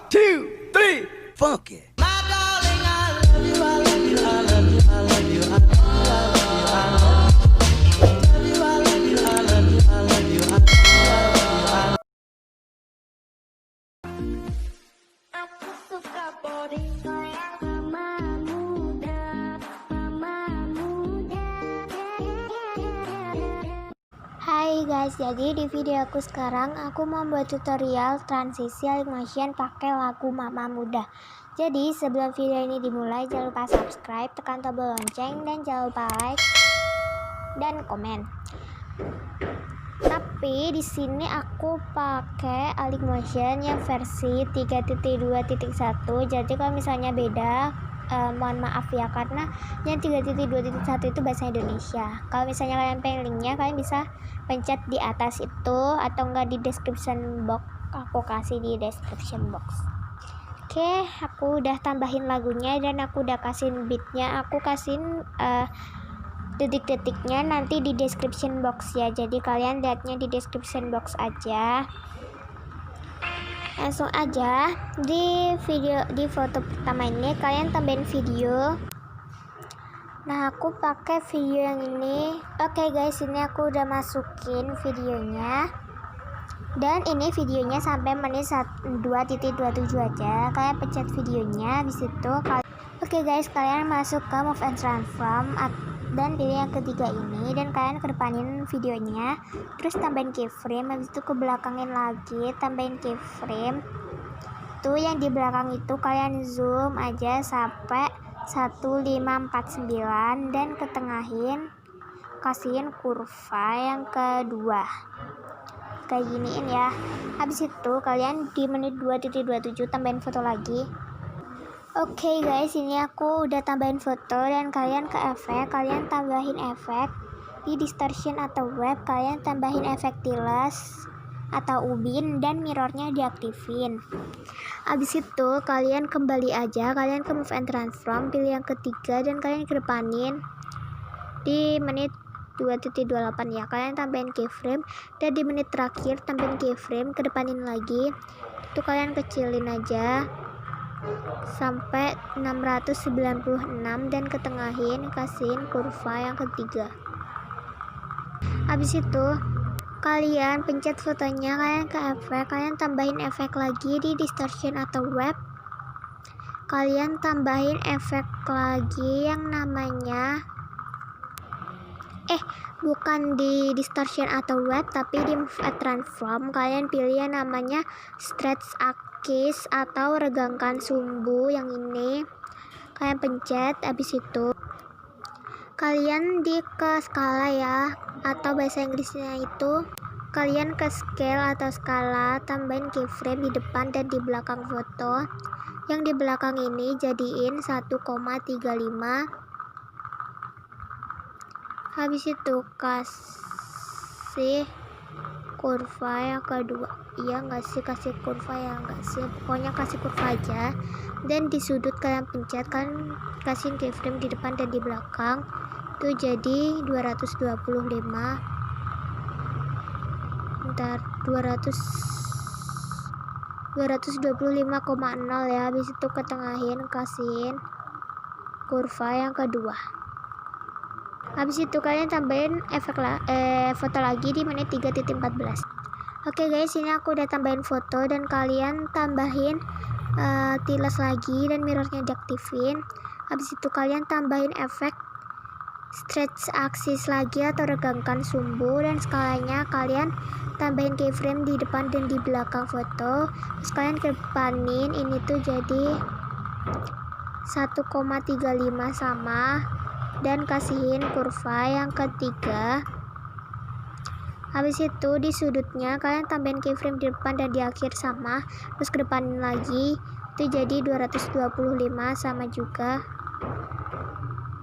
two, three, funk it. Aku suka body yang mama muda, mama muda. Hai guys, jadi di video aku sekarang aku mau buat tutorial transisi animation pakai lagu Mama Muda. Jadi sebelum video ini dimulai jangan lupa subscribe, tekan tombol lonceng dan jangan lupa like dan komen. Tapi di sini aku pakai Motion yang versi 3.2.1. Jadi kalau misalnya beda, mohon maaf ya, karena yang 3.2.1 itu bahasa Indonesia. Kalau misalnya kalian pengen linknya, kalian bisa pencet di atas itu atau enggak di description box. Aku kasih di description box. Oke, aku udah tambahin lagunya dan aku udah kasihin beatnya. Aku kasihin detik-detiknya nanti di description box ya, jadi kalian lihatnya di description box aja. Langsung aja di foto pertama ini kalian tambahin video. Nah, aku pakai video yang ini. Oke guys, ini aku udah masukin videonya dan ini videonya sampai menit 2.27 aja. Kalian pencet videonya, habis itu oke guys, kalian masuk ke move and transform dan pilih yang ketiga ini dan kalian kedepanin videonya, terus tambahin keyframe, habis itu ke belakangin lagi, tambahin keyframe tuh yang di belakang itu kalian zoom aja sampai 1549 dan ketengahin, kasihin kurva yang kedua kayak giniin ya. Habis itu kalian di menit 2.27 tambahin foto lagi. Oke guys, ini aku udah tambahin foto dan kalian ke efek, kalian tambahin efek di distortion atau wave, kalian tambahin efek tiles atau ubin dan mirrornya diaktifin. Abis itu kalian kembali aja, kalian ke move and transform, pilih yang ketiga dan kalian kedepanin di menit 2.28 ya, kalian tambahin keyframe dan di menit terakhir tambahin keyframe, kedepanin lagi, itu kalian kecilin aja sampai 696 dan ketengahin, kasihin kurva yang ketiga. Habis itu kalian pencet fotonya, kalian ke efek, kalian tambahin efek lagi di distortion atau wave, kalian tambahin efek lagi yang namanya bukan di distortion atau wave tapi di move and transform, kalian pilih yang namanya stretch axis atau regangkan sumbu, yang ini kalian pencet. Habis itu kalian ke skala ya, atau bahasa Inggrisnya itu kalian ke scale atau skala, tambahin keyframe di depan dan di belakang foto, yang di belakang ini jadiin 1,35. habis itu kasih kurva yang kedua, iya nggak sih, kasih kurva ya nggak sih, pokoknya kasih kurva aja. Dan di sudut kalian pencet, kalian kasih keyframe di depan dan di belakang, itu jadi 225, bentar, 225,0 ya. Habis itu ketengahin, kasihin kurva yang kedua. Habis itu kalian tambahin efek foto lagi di menit 3.14. Oke guys, ini aku udah tambahin foto dan kalian tambahin tiles lagi dan mirrornya diaktifin. Habis itu kalian tambahin efek stretch axis lagi atau regangkan sumbu, dan skalanya kalian tambahin keyframe di depan dan di belakang foto. Terus kalian kedepanin ini tuh jadi 1,35 sama dan kasihin kurva yang ketiga. Habis itu di sudutnya kalian tambahin keyframe di depan dan di akhir sama, terus ke depan lagi, itu jadi 225 sama juga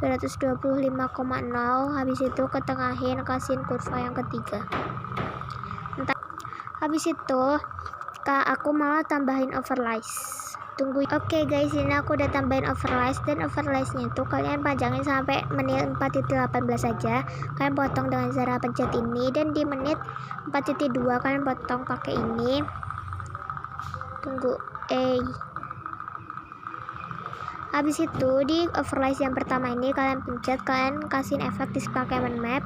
225,0. habis itu ketengahin, kasihin kurva yang ketiga. Habis itu aku mau tambahin overlays, tunggu. Oke guys, ini aku udah tambahin overlays, dan overlaysnya itu kalian panjangin sampai menit 4.18 saja. Kalian potong dengan cara pencet ini, dan di menit 4.2 kalian potong pakai ini, tunggu. A. Habis itu di overlay yang pertama ini kalian pencet, kalian kasih efek displacement map.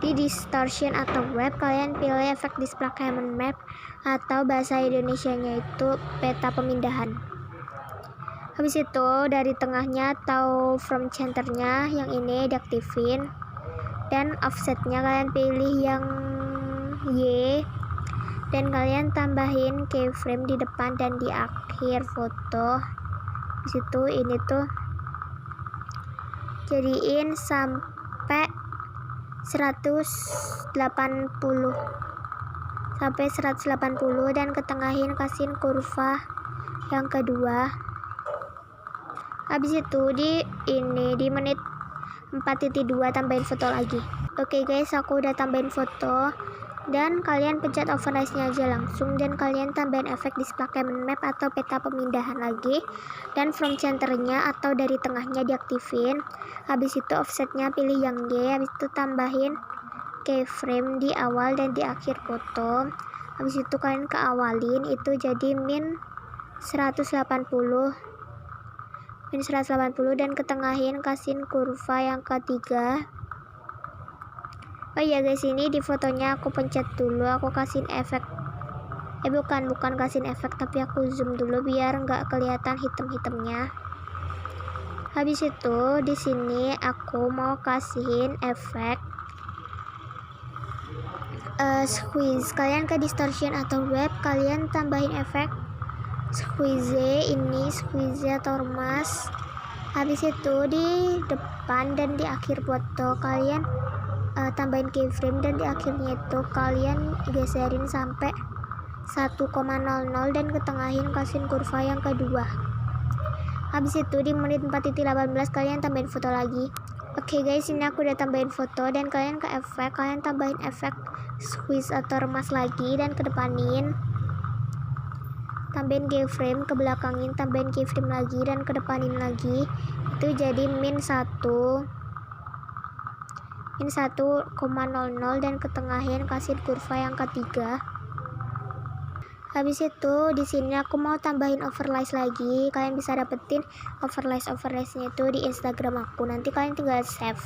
Di distortion atau wrap kalian pilih efek displacement map atau bahasa Indonesianya itu peta pemindahan. Habis itu dari tengahnya atau from centernya yang ini diaktifin, dan offsetnya kalian pilih yang Y, dan kalian tambahin keyframe di depan dan di akhir foto. Di situ ini tuh jadiin sampai 180 dan ketengahin kasihin kurva yang kedua. Habis itu di menit 4.2 tambahin foto lagi. Oke guys, aku udah tambahin foto, dan kalian pencet overlay-nya aja langsung, dan kalian tambahin efek displacement map atau peta pemindahan lagi, dan from centernya atau dari tengahnya diaktifin. Habis itu offsetnya pilih yang Y. Habis itu tambahin keyframe di awal dan di akhir foto. Habis itu kalian keawalin itu jadi min 180 dan ketengahin kasihin kurva yang ketiga. Oh iya guys, ini di fotonya aku pencet dulu, aku kasihin efek, bukan kasihin efek, tapi aku zoom dulu biar nggak kelihatan hitam-hitamnya. Habis itu di sini aku mau kasihin efek squeeze. Kalian ke distortion atau wrap, kalian tambahin efek squeeze atau remas. Habis itu di depan dan di akhir foto kalian tambahin keyframe, dan di akhirnya itu kalian geserin sampai 1,00 dan ketengahin kasihin kurva yang kedua. Habis itu di menit 4.18 kalian tambahin foto lagi. Oke guys, ini aku udah tambahin foto, dan kalian ke efek, kalian tambahin efek squeeze atau remas lagi, dan kedepanin tambahin keyframe, ke belakangin tambahin keyframe lagi, dan kedepanin lagi. Itu jadi min 1,00 dan ketengahin kasih kurva yang ketiga. Habis itu di sini aku mau tambahin overlays lagi. Kalian bisa dapetin overlays-nya itu di Instagram aku. Nanti kalian tinggal save.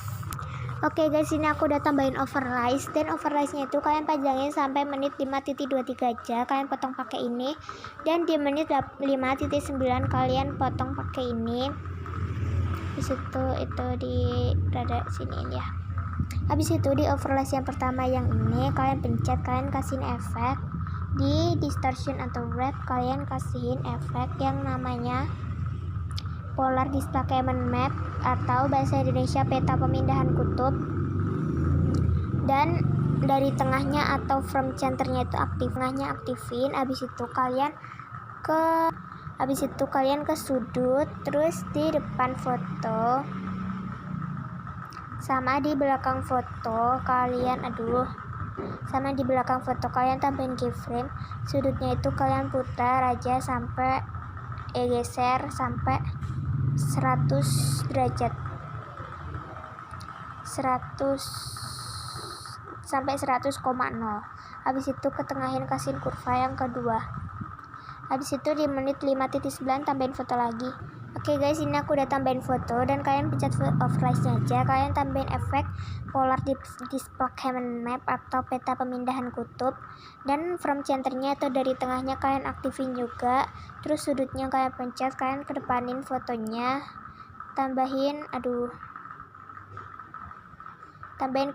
Oke guys, ini aku udah tambahin overlays, dan overlaysnya itu kalian panjangin sampai menit 5.23 aja. Kalian potong pakai ini, dan di menit 5.9 kalian potong pakai ini. Di situ itu di rada sini ya. Habis itu di overlays yang pertama yang ini kalian pencet, kalian kasihin efek di distortion atau wrap, kalian kasihin efek yang namanya polar displacement map atau bahasa Indonesia peta pemindahan kutub, dan dari tengahnya atau from centernya itu aktifin. Habis itu kalian ke sudut, terus di depan foto sama di belakang foto kalian tambahin keyframe. Sudutnya itu kalian putar aja sampai geser sampai 100 derajat, 100,0. Habis itu ketengahin kasihin kurva yang kedua. Habis itu di menit 5.9 tambahin foto lagi. Oke guys, ini aku udah tambahin foto, dan kalian pencet overlays-nya aja, kalian tambahin efek polar displacement map atau peta pemindahan kutub, dan from centernya atau dari tengahnya kalian aktifin juga. Terus sudutnya kalian pencet, kalian kedepanin fotonya, tambahin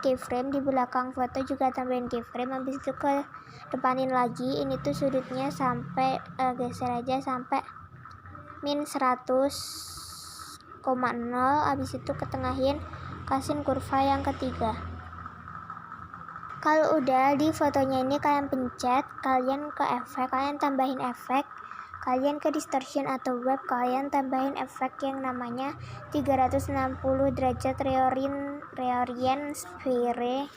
keyframe. Di belakang foto juga tambahin keyframe. Habis itu ke depanin lagi, ini tuh sudutnya sampai geser aja sampai min 100,0. Habis itu ketengahin kasihin kurva yang ketiga. Kalau udah di fotonya ini kalian pencet, kalian ke efek, kalian tambahin efek, kalian ke distortion atau wrap, kalian tambahin efek yang namanya 360 derajat reorient sphere,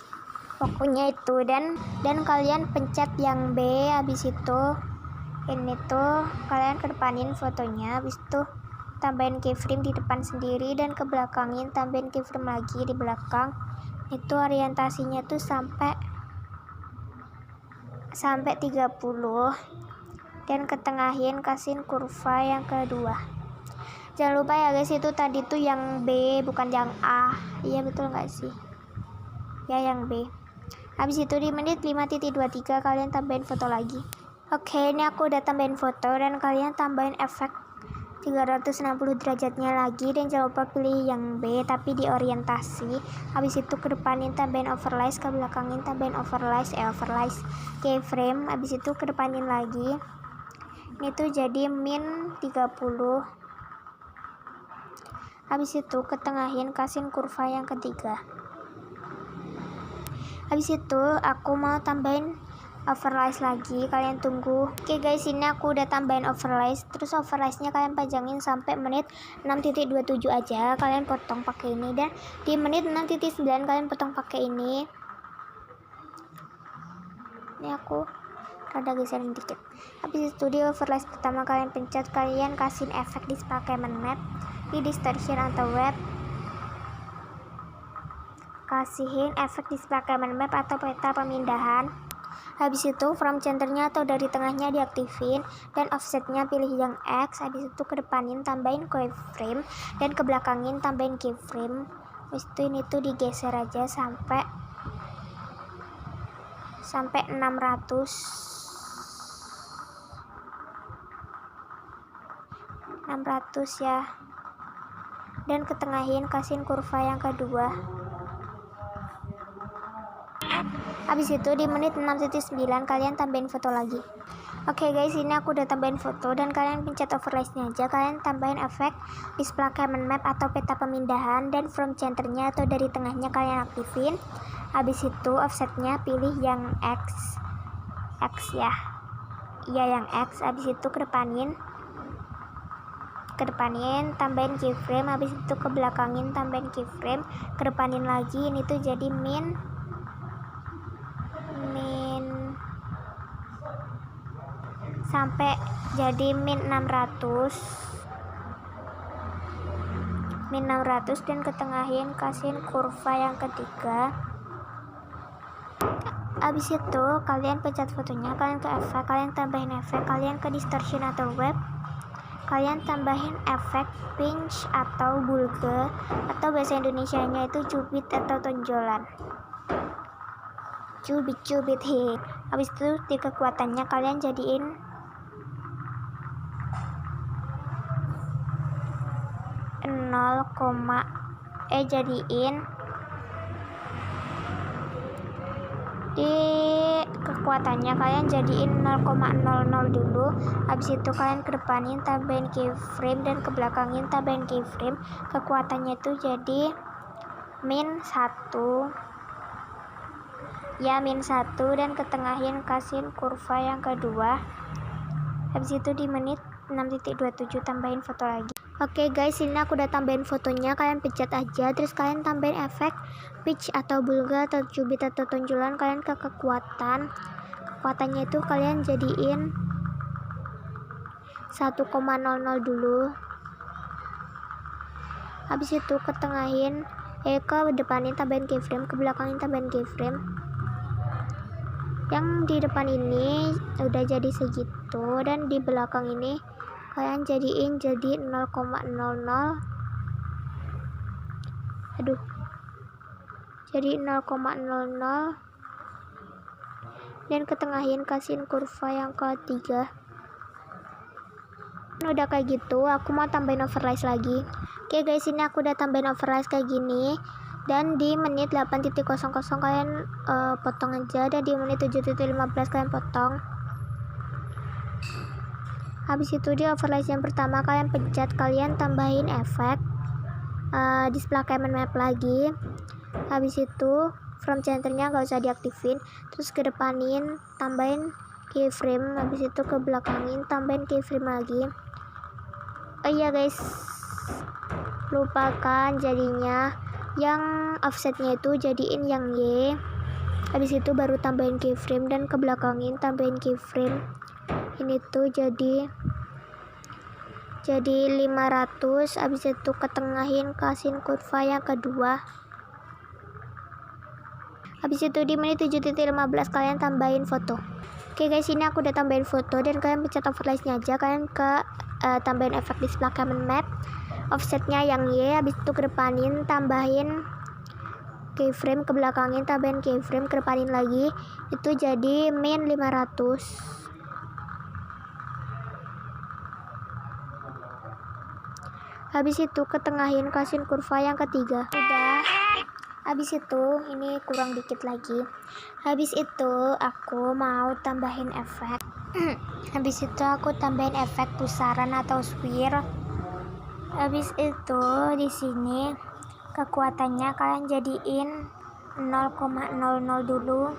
pokoknya itu, dan kalian pencet yang B. Habis itu ini tuh kalian kedepanin fotonya. Habis itu tambahin keyframe di depan sendiri, dan ke belakangin tambahin keyframe lagi di belakang. Itu orientasinya tuh sampai 30. dan ketengahin kasihin kurva yang kedua. Jangan lupa ya guys, itu tadi tuh yang B bukan yang A. Iya betul nggak sih? Ya yang B. Habis itu di menit 5.23 kalian tambahin foto lagi. Oke, ini aku udah tambahin foto dan kalian tambahin efek 360 derajatnya lagi, dan jangan lupa pilih yang B tapi di orientasi. Habis itu ke depanin tambahin overlays, ke belakangin tambahin overlays keyframe. Habis itu ke depanin lagi. Ini tuh jadi min 30. Habis itu ketengahin kasihin kurva yang ketiga. Habis itu aku mau tambahin overlays lagi, kalian tunggu. Oke guys, ini aku udah tambahin overlays. Terus overlaysnya kalian pajangin sampai menit 6.27 aja, kalian potong pakai ini. Dan di menit 6.9 kalian potong pakai ini. Ini aku rada geserin dikit. Habis itu di overlays pertama kalian pencet, kalian kasihin efek displacement map, di distortion atau web kasihin efek displacement map atau peta pemindahan. Habis itu from centernya atau dari tengahnya diaktifin, dan offsetnya pilih yang X. Habis itu ke depanin tambahin keyframe, dan ke belakangin tambahin keyframe. Habis itu ini tuh digeser aja sampai 600 ya, dan ketengahin kasihin kurva yang kedua. Habis itu di menit 6.9 kalian tambahin foto lagi. Oke guys, ini aku udah tambahin foto dan kalian pencet overlaysnya aja. Kalian tambahin efek displacement map atau peta pemindahan, dan from centernya atau dari tengahnya kalian aktifin. Habis itu offsetnya pilih yang X ya. Iya yang X. Habis itu ke depanin tambahin keyframe. Habis itu ke belakangin tambahin keyframe, ke depanin lagi. Ini tuh jadi min sampai jadi min 600 dan ketengahin kasihin kurva yang ketiga. Habis itu kalian pencet fotonya, kalian ke efek, kalian tambahin efek, kalian ke distortion atau web, kalian tambahin efek pinch atau bulge, atau bahasa Indonesianya itu cubit atau tonjolan. Cubit hit. Habis itu di kekuatannya kalian jadiin di kekuatannya kalian jadiin 0,00 dulu. Habis itu kalian ke depanin tambahin keyframe, dan ke belakangin tambahin keyframe. Kekuatannya itu jadi min 1 ya, min 1, dan ketengahin kasihin kurva yang kedua. Habis itu di menit 6.27 tambahin foto lagi. Oke guys, ini aku udah tambahin fotonya, kalian pencet aja. Terus kalian tambahin efek pitch atau bulga atau cubit atau tonjolan. Kalian ke kekuatannya itu kalian jadiin 1,00 dulu. Habis itu ketengahin ke depanin tambahin keyframe, ke belakangin tambahin keyframe. Yang di depan ini udah jadi segitu, dan di belakang ini kalian jadiin jadi 0,00. Jadi 0,00, dan ketengahin kasihin kurva yang ketiga. Udah kayak gitu, aku mau tambahin overlays lagi. Oke guys, ini aku udah tambahin overlays kayak gini, dan di menit 8.00 kalian potong aja, dan di menit 7.15 kalian potong. Habis itu di overlays yang pertama kalian pencet, kalian tambahin efek displacement map lagi. Habis itu from centernya gak usah diaktifin, terus ke depanin tambahin keyframe. Habis itu ke belakangin tambahin keyframe lagi. Oh iya guys, lupakan jadinya yang offsetnya itu jadiin yang Y. Habis itu baru tambahin keyframe, dan ke belakangin tambahin keyframe. Ini tuh jadi 500. Habis itu ketengahin kasihin kurva yang kedua. Habis itu di menit 7.15 kalian tambahin foto. Oke guys, ini aku udah tambahin foto dan kalian pencet overlay-nya aja. Kalian ke tambahin efek display map, offsetnya yang Y, habis itu kedepanin, tambahin keyframe, ke belakangin, tambahin keyframe, kedepanin lagi, itu jadi min 500. Habis itu ketengahin, kasihin kurva yang ketiga. Udah. Habis itu ini kurang dikit lagi. Habis itu aku mau tambahin efek. Habis itu aku tambahin efek pusaran atau swirl. Habis itu di sini kekuatannya kalian jadiin 0,00 dulu.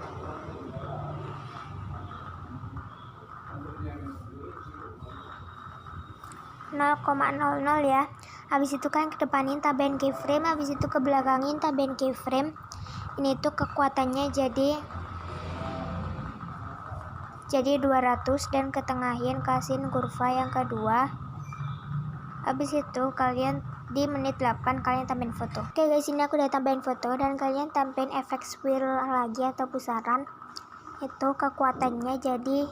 ya. Habis itu kalian kedepanin, tambahin keyframe, habis itu ke belakangin, tambahin keyframe. Ini tuh kekuatannya jadi 200 dan ketengahin, kasihin kurva yang kedua. Habis itu kalian di menit 8 kalian tambahin foto. Oke guys, ini aku udah tambahin foto dan kalian tambahin efek swirl lagi atau pusaran. Itu kekuatannya jadi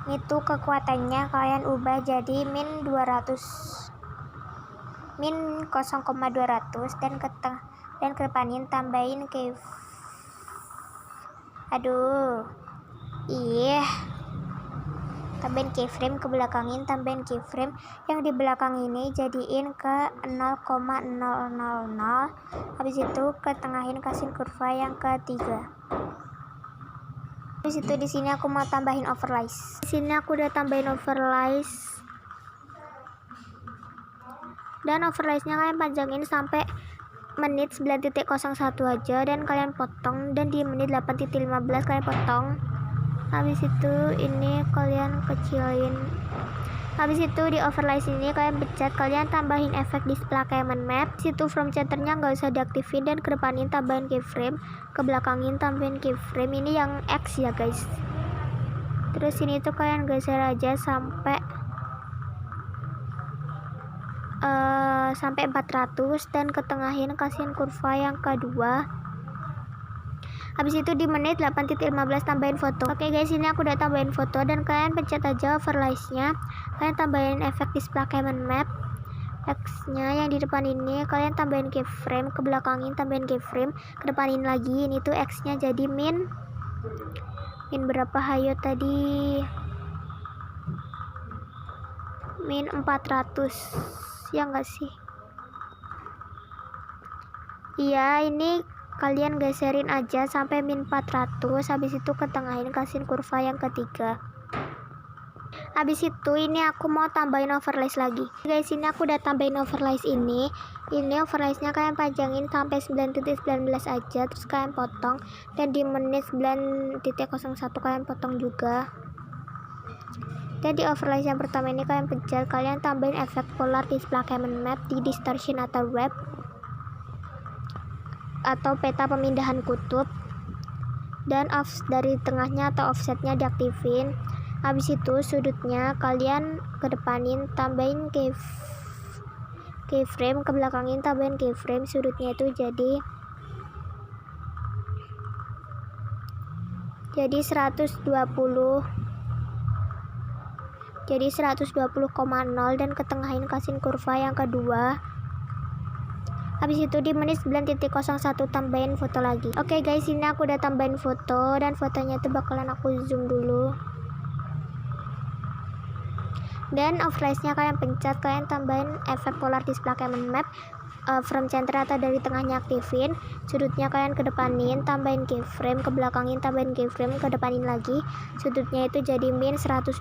itu kekuatannya kalian ubah jadi min 200, min 0,200 dan kedepanin tambahin tambahin keyframe, ke belakangin, tambahin keyframe yang di belakang ini jadiin ke 0,000. Habis itu ketengahin, kasihin kurva yang ketiga. Habis itu di sini aku mau tambahin overlays. Di sini aku udah tambahin overlays. Dan overlaysnya kalian panjangin sampai menit 9.01 aja dan kalian potong, dan di menit 8.15 kalian potong. Habis itu ini kalian kecilin. Habis itu di overlays ini kalian pencet, kalian tambahin efek display map. Situ from centernya nggak usah diaktifin dan kedepanin tambahin keyframe, ke belakangin tambahin keyframe, ini yang X ya guys. Terus ini tuh kalian geser aja sampai 400 dan ketengahin, kasihin kurva yang kedua. Habis itu di menit 8.15 tambahin foto. Oke guys, ini aku udah tambahin foto dan kalian pencet aja overlays-nya. Kalian tambahin efek display map. X-nya yang di depan ini kalian tambahin keyframe, ke belakangin tambahin keyframe, ke depanin lagi. Ini tuh X-nya jadi min berapa hayo tadi? Min 400. Ya enggak sih? Iya, ini kalian geserin aja sampai min 400. Habis itu ketengahin, kasihin kurva yang ketiga. Habis itu ini aku mau tambahin overlays lagi. Guys, ini aku udah tambahin overlays ini. Ini overlaysnya kalian panjangin sampai 9.19 aja, terus kalian potong, dan di menit 9.01 kalian potong juga. Dan di overlays yang pertama ini kalian pencet, kalian tambahin efek polar display map di distortion atau wrap atau peta pemindahan kutub, dan dari tengahnya atau offsetnya diaktifin. Habis itu sudutnya kalian kedepanin, tambahin keyframe, ke belakangin tambahin keyframe, sudutnya itu jadi 120, jadi 120,0 dan ketengahin, kasihin kurva yang kedua. Habis itu di menit 9.01 tambahin foto lagi. Oke guys, ini aku udah tambahin foto dan fotonya itu bakalan aku zoom dulu. Dan overlaysnya kalian pencet, kalian tambahin efek polar display map, from center atau dari tengahnya aktifin. Sudutnya kalian kedepanin, tambahin keyframe, ke belakangin tambahin keyframe, ke depanin lagi. Sudutnya itu jadi min 120.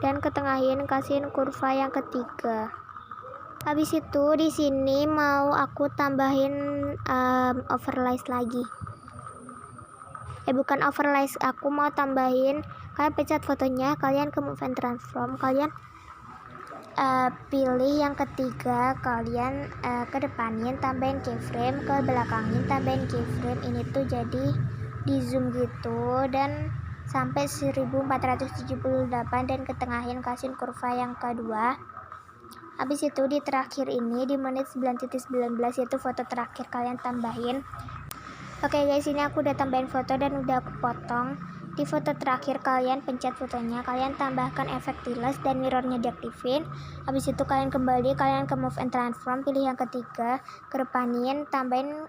Dan ketengahin, kasihin kurva yang ketiga. Habis itu di sini mau aku tambahin overlays lagi. Bukan overlays, aku mau tambahin. Kalian pencet fotonya, kalian ke move and transform, kalian pilih yang ketiga, kalian kedepanin, tambahin keyframe, ke belakangin tambahin keyframe. Ini tuh jadi di zoom gitu dan sampai 1478 dan ketengahin, kasihin kurva yang kedua. Habis itu di terakhir ini di menit 9.19 yaitu foto terakhir kalian tambahin. Oke guys, ini aku udah tambahin foto dan udah aku potong. Di foto terakhir kalian pencet fotonya, kalian tambahkan efek tiles dan mirrornya diaktifin. Habis itu kalian kembali, kalian ke move and transform, pilih yang ketiga, kedepanin, tambahin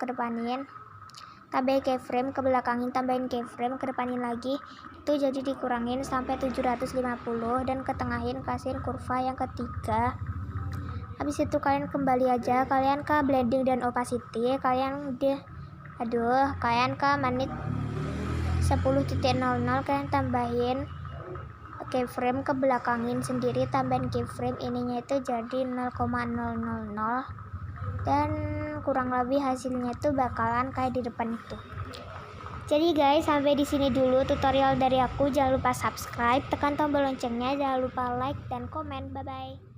kedepanin, tambahin keyframe, ke belakangin, tambahin keyframe, kedepanin lagi, itu jadi dikurangin sampai 750 dan ketengahin, kasihin kurva yang ketiga. Habis itu kalian kembali aja, kalian ke blending dan opacity, kalian ke menit 10.00 kalian tambahin keyframe, ke belakangin sendiri, tambahin keyframe ininya itu jadi 0,000 dan kurang lebih hasilnya itu bakalan kayak di depan itu. Jadi guys, sampai di sini dulu tutorial dari aku. Jangan lupa subscribe, tekan tombol loncengnya, jangan lupa like dan komen. Bye bye.